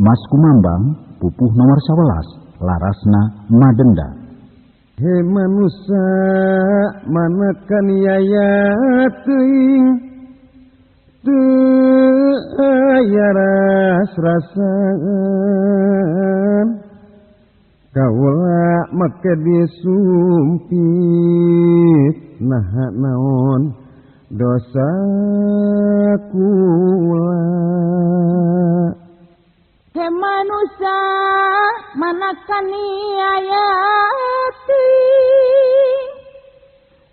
Mas Kumambang pupuh nomor 11 larasna Madenda. He manusia manakan yaya teuing teu aya ras-rasaan kaula make disumpit naha naon dosa kula. He manusia manakan aya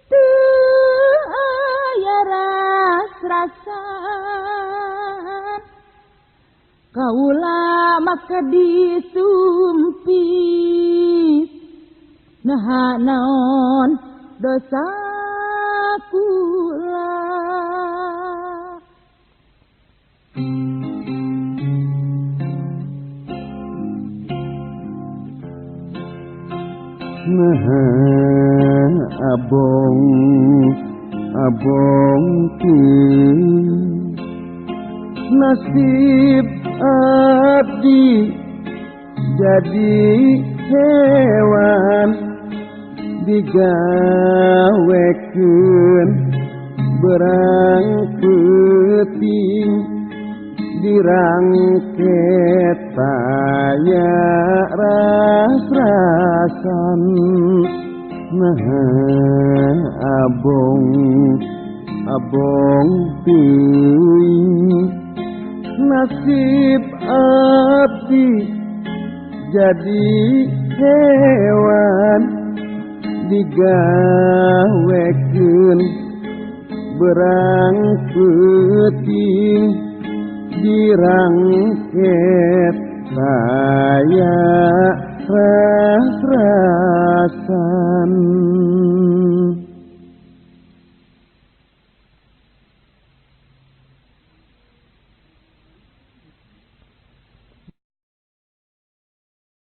teu aya ras-rasaan kaula make disumpit naha naon dosa kula. Naha abong ti nasib abdi jadi hewan digawekeun berang peuting dirangket taya ras-rasan. Naha abong teuing nasib abdi jadi hewan digawekeun berang peuting dirangket saya ras-rasan.